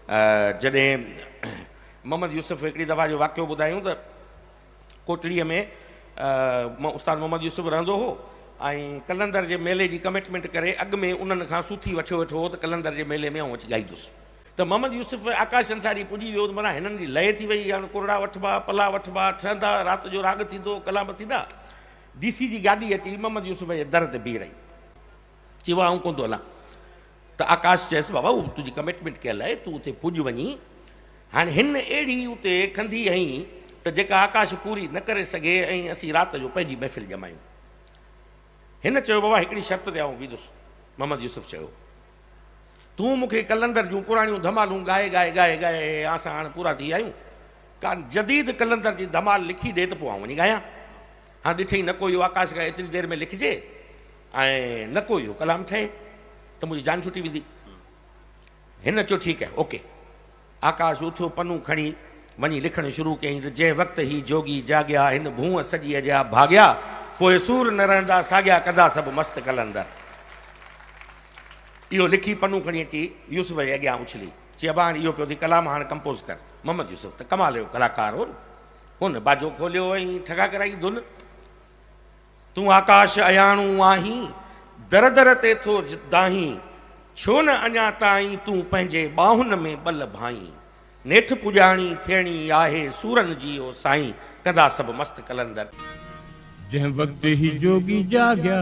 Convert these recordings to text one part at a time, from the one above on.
जॾहिं मोहम्मद यूसुफ हिकिड़ी दफ़ा जो वाक़ियो ॿुधायूं त कोटड़ीअ में उस्ताद मोहम्मद यूसुफ रहंदो हो ऐं कलंदर जे मेले जी कमिटमेंट करे अॻु में उन्हनि खां सूथी वठो वेठो हो त कलंदर जे मेले में अची ॻाईंदुसि त मोहम्मद यूसुफ आकाश अंसारी पुॼी वियो त माना हिननि जी लय थी वई हाणे कुरड़ा वठिबा पला वठिबा ठहंदा राति जो राग थींदो कलाम थींदा DC जी गाॾी अची मोहम्मद यूसुफ जे दर ते बीह रही चई आऊं कोन थो हलां त आकाश चयसि बाबा तुंहिंजी कमिटमेंट कयल आहे तूं उते पुॼ वञी हाणे हिन अहिड़ी उते खंदी हईं त जेका आकाश पूरी न करे सघे ऐं असीं राति जो पंहिंजी महफ़िल ॼमायूं हिन चयो बाबा हिकिड़ी शर्त ते आऊं विदुसि मोहम्मद यूसुफ चयो तूं मूंखे कलंदर जूं पुराणियूं धमालूं ॻाए ॻाए ॻाए ॻाए असां हाणे पूरा थी आहियूं का जदीद कलंदर जी धमाल लिखी ॾे त पोइ आऊं वञी ॻायां हाँ ॾिठई न को इहो आकाश का एतिरी देरि में लिखिजे ऐं न को इहो कलाम ठहे त मुंहिंजी जान छुटी वेंदी हिन चयो ठीकु आहे ओके आकाश उथो पन्नू खणी वञी लिखणु शुरू कयईं त जंहिं वक़्तु ही जोगी जाॻिया हिन भूअ सॼीअ जा भाॻिया पोइ सूर न रहंदा साॻिया कंदा सभु मस्तु कलंदर इहो लिखी पन्नू खणी अची यूसुफ जे अॻियां उछली चई अबा हाणे इहो पियो थी कलाम हाणे कंपोज़ कर मोहम्मद यूसुफ त कमाल जो कलाकार हो हुन बाजो खोलियो ऐं ठगा कराई धुन तूं आकाश अयाणू आहीं दर दर ते थो दाहीं छो न अञा ताईं तूं पंहिंजे ॿाहुनि में ॿल भाई नेठ पुॼाणी थियणी आहे सूरन जी ओ साईं कंदा सभु मस्तु कलंदर जंहिं वक़्तु ही जोगी जाॻिया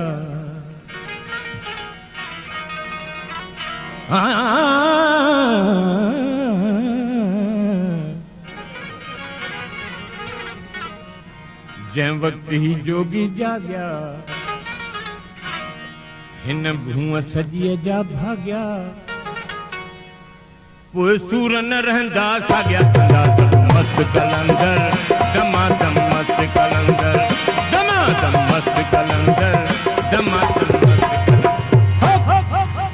जंहिं वक़्तु ही जोगी जाॻिया हिन भूअ सॼीअ जा भाॻिया पोइ सूर न रहंदा साॻिया कंदा सभु मस्तु कलंदर दमादम मस्तु कलंदर दमादम मस्तु कलंदर दमादम मस्तु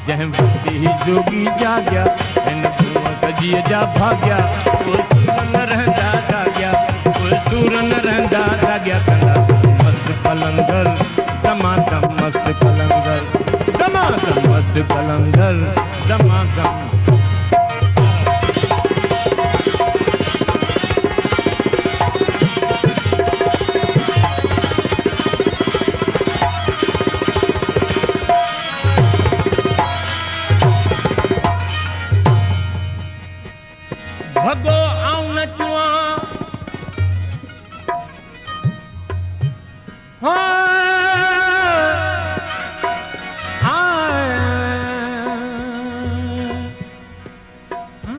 जंहिं वक़्तु ही जोगी जाॻिया हिन भूअ सॼीअ जा भाॻिया पोइ सूर न रहंदा साॻिया पोइ सूर न रहंदा साॻिया कंदा सभु मस्तु कलंदर दमादम मस्तु कलंदर दमादम मस्तु कलंदर दमादम भगो आऊं न चुआं हाँ